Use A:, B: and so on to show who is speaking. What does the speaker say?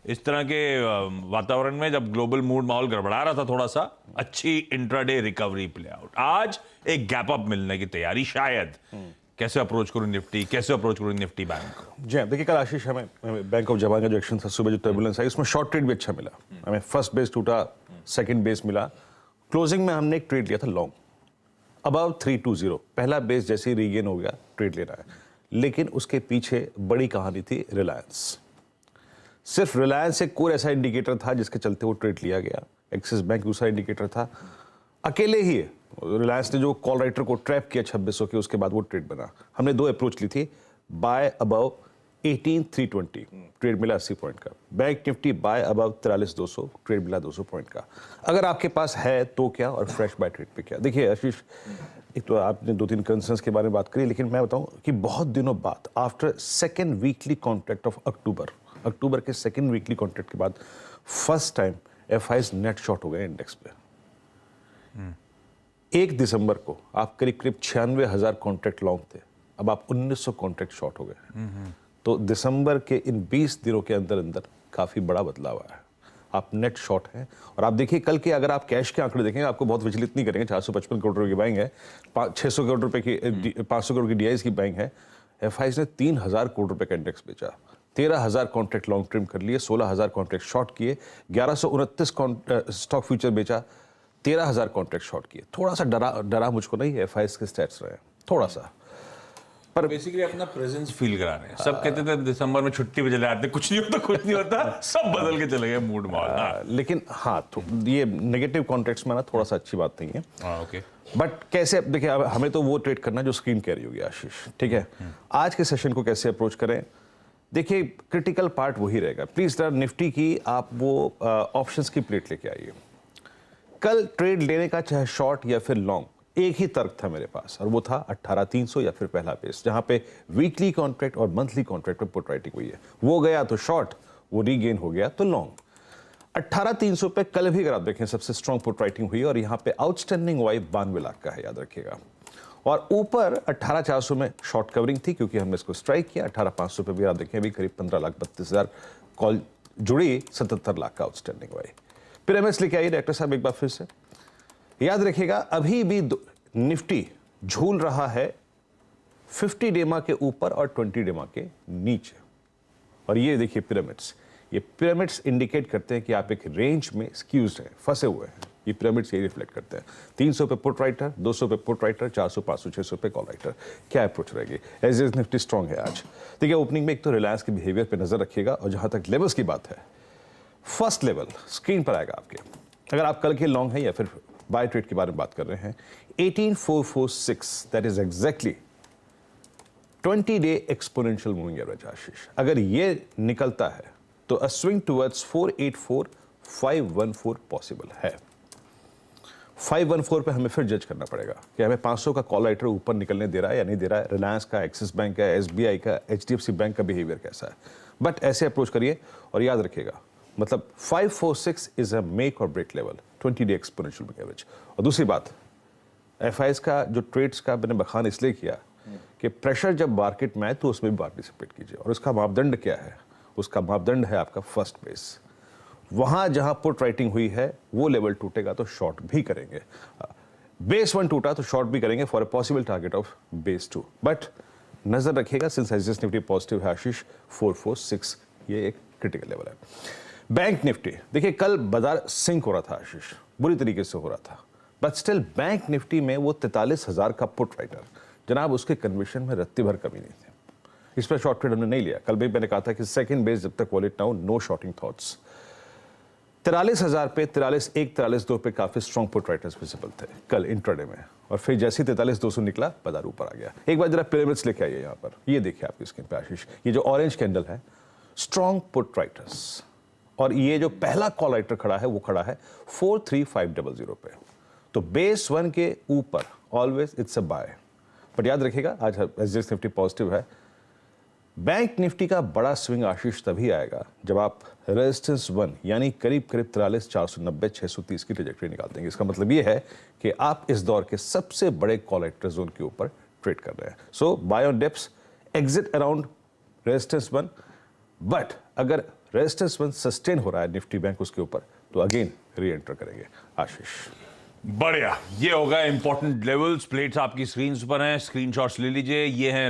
A: इस तरह के वातावरण में जब ग्लोबल मूड माहौल गड़बड़ा रहा था थोड़ा सा, अच्छी इंट्राडे रिकवरी प्ले आउट। आज एक गैप अप मिलने की तैयारी शायद। कैसे अप्रोच करूं निफ्टी, कैसे अप्रोच करूं निफ्टी बैंक?
B: जी देखिए, कल आशीष हमें बैंक ऑफ जापान का जो एक्शन था, सुबह जो टर्बुलेंस आई, उसमें शॉर्ट ट्रेड भी अच्छा मिला। हमें फर्स्ट बेस टूटा, सेकंड बेस मिला। क्लोजिंग में हमने एक ट्रेड लिया था लॉन्ग अबाउट 320। पहला बेस जैसे ही रीगेन हो गया, ट्रेड लेना है। लेकिन उसके पीछे बड़ी कहानी थी रिलायंस। सिर्फ रिलायंस एक कोर ऐसा इंडिकेटर था जिसके चलते वो ट्रेड लिया गया। एक्सिस बैंक दूसरा इंडिकेटर था। अकेले ही रिलायंस ने जो कॉल राइटर को ट्रैप किया 2600 के, उसके बाद वो ट्रेड बना। हमने दो अप्रोच ली थी। बाय अबव 18320, ट्रेड मिला 80 पॉइंट का। Bank Nifty buy above 43200, trade मिला 200 पॉइंट का। अगर आपके पास है तो क्या, और फ्रेश बाय ट्रेड पे क्या? देखिए आशीष, एक तो आपने 2-3 कंसर्न्स के बारे में बात करी, लेकिन मैं बताऊं कि बहुत दिनों बाद, after second weekly contract of October के सेकेंड वीकली कॉन्ट्रैक्ट के बाद first time FIIs net short हो गए इंडेक्स पे। 1 दिसंबर को आप करीब 96,000 कॉन्ट्रैक्ट लॉन्ग थे, अब आप 1900 कॉन्ट्रैक्ट शॉर्ट हो गए। तो दिसंबर के इन 20 दिनों के अंदर काफी बड़ा बदलाव आया है। आप नेट शॉर्ट हैं। और आप देखिए कल के, अगर आप कैश के आंकड़े देखेंगे, आपको बहुत विचलित नहीं करेंगे। 455 करोड़ रुपए की बाइंग है, 600 करोड़ रुपए की 500 करोड़ की डीआईएस की बाइंग है। एफआईज ने 3000 करोड़ रुपए का इंडेक्स बेचा, 13,000 कॉन्ट्रैक्ट लॉन्ग ट्रिम कर लिए, 16,000 कॉन्ट्रैक्ट शॉर्ट किए, 1129 स्टॉक फ्यूचर बेचा, 13,000 कॉन्ट्रैक्ट शॉर्ट किए। थोड़ा सा डरा मुझको नहीं एफआईज के स्टैट्स रहे, थोड़ा सा,
A: पर बेसिकली अपना प्रेजेंस फील करा रहे हैं। सब कहते थे दिसंबर में छुट्टी पे चले आते, कुछ नहीं होता, सब बदल के चले गए मूड माहौल।
B: लेकिन हाँ, तो ये नेगेटिव कॉन्ट्रैक्ट्स में ना थोड़ा सा अच्छी बात नहीं है।
A: ओके,
B: बट कैसे, देखिए हमें तो वो ट्रेड करना जो स्क्रीन कैरी होगी आशीष, ठीक है। आज के सेशन को कैसे अप्रोच करें? देखिए क्रिटिकल पार्ट वही रहेगा। प्लीज जरा निफ्टी की आप वो ऑप्शंस की प्लेट लेके आइए। कल ट्रेड लेने का चाहे शॉर्ट या फिर लॉन्ग, एक ही तर्क था मेरे पास, और वो था 18,300 या फिर पहला बेस, जहां पे वीकली कॉन्ट्रैक्ट और मंथली कॉन्ट्रैक्ट में पुट राइटिंग हुई है। वो गया तो शॉर्ट, वो रीगेन हो गया तो लॉन्ग। 18,300 पे कल भी अगर आप देखें सबसे स्ट्रॉन्ग पुट राइटिंग हुई, और यहाँ पे आउटस्टैंडिंग वाई 92 लाख का है, याद रखिएगा। और ऊपर 18,400 में शॉर्ट कवरिंग थी, क्योंकि हमने इसको स्ट्राइक किया। 18,500 पे भी आप देखें अभी करीब 15,32,000 कॉल जुड़ी, 77 लाख का आउटस्टैंडिंग वाई। फिर एमएस लेके आइए डायरेक्टर साहब एक बार फिर से। याद रखिएगा अभी भी निफ्टी झूल रहा है 50 डेमा के ऊपर और 20 डेमा के नीचे। और ये देखिए पिरामिड्स, ये पिरामिड्स इंडिकेट करते हैं कि आप एक रेंज में स्क्यूज्ड हैं, फंसे हुए हैं। ये पिरामिड्स ये रिफ्लेक्ट करते हैं। 300 पे पुट राइटर, 200 पे पुट राइटर, 400, 500, 600 पे कॉल राइटर। क्या अप्रोच रहेगी? एज एज निफ्टी स्ट्रॉन्ग है आज। देखिए ओपनिंग में एक तो रिलायंस के बिहेवियर पे नजर रखिएगा, और जहां तक लेवल्स की बात है, फर्स्ट लेवल स्क्रीन पर आएगा आपके। अगर आप कल के लॉन्ग हैं या फिर बाय ट्रेड के बारे में बात कर रहे हैं, 18,446, that is exactly 20 day exponential moving average Ashish. अगर ये निकलता है तो अ स्विंग टुवर्ड्स 484,514 पॉसिबल है। 514 पे हमें फिर जज करना पड़ेगा कि हमें 500 का कॉल राइटर ऊपर निकलने दे रहा है या नहीं दे रहा है। रिलायंस का, एक्सिस बैंक का, एसबीआई का, एचडीएफसी बैंक का बिहेवियर कैसा है। बट ऐसे अप्रोच करिए, और याद रखिएगा मतलब 546 इज अ मेक और break level, 20 day exponential moving average. और दूसरी बात, एफआईएस का जो ट्रेड्स का मैंने बखान इसलिए किया कि प्रेशर जब मार्केट में आए तो उसमें भी पार्टिसिपेट कीजिए। और उसका मापदंड क्या है? उसका मापदंड है आपका फर्स्ट बेस। वहां जहां पुट राइटिंग हुई है वो लेवल टूटेगा तो शॉर्ट भी करेंगे। बेस 1 टूटा तो शॉर्ट भी करेंगे for a possible target of base 2। But नजर रखिएगा, सिंस एसएस निफ्टी पॉजिटिव है आशीष, 446 ये एक क्रिटिकल लेवल है। बैंक निफ्टी देखिए कल बाजार सिंक हो रहा था आशीष, बुरी तरीके से हो रहा था। बट स्टिल बैंक निफ्टी में वो 43,000 का पुट राइटर, जनाब उसके कन्विक्शन में रत्ती भर कमी नहीं थी। इस पर शॉर्ट ट्रेड हमने नहीं लिया। कल भी मैंने कहा था कि सेकंड बेस जब तक वॉलेट ना हो, नो शॉर्टिंग थॉट्स। 43,000 पे 43,1, 43,2 पे काफी स्ट्रॉन्ग पुट राइटर्स विजिबल थे कल इंट्राडे में। और फिर जैसे ही 43,200 निकला, बाजार ऊपर आ गया। एक बार जरा पिरामिड्स लेके आइए यहाँ पर, ये देखिए आपकी स्क्रीन पे आशीष, ये जो ऑरेंज कैंडल है, स्ट्रॉन्ग पुट राइटर्स। और ये जो पहला कॉल राइटर खड़ा है वो खड़ा है 43500 पे। तो बेस 1 के ऊपर always it's a buy. But याद रखिएगा आज एसजीएस निफ्टी पॉजिटिव है। बैंक निफ्टी का बड़ा स्विंग आशीष तभी आएगा जब आप रेजिस्टेंस 1 यानी करीब 43,490, 630 की ट्रेजेक्टरी निकाल देंगे। इसका मतलब ये है कि आप इस दौर के सबसे बड़े कॉल राइटर जोन के ऊपर ट्रेड कर रहे हैं। So buy on dips, exit around resistance 1। But अगर रेजिस्टेंस वन सस्टेन हो रहा है निफ्टी बैंक उसके ऊपर, तो अगेन री एंटर करेंगे। आशीष
A: बढ़िया, ये होगा इंपॉर्टेंट लेवल्स। प्लेट्स आपकी स्क्रीन पर हैं, स्क्रीनशॉट्स ले लीजिए। ये हैं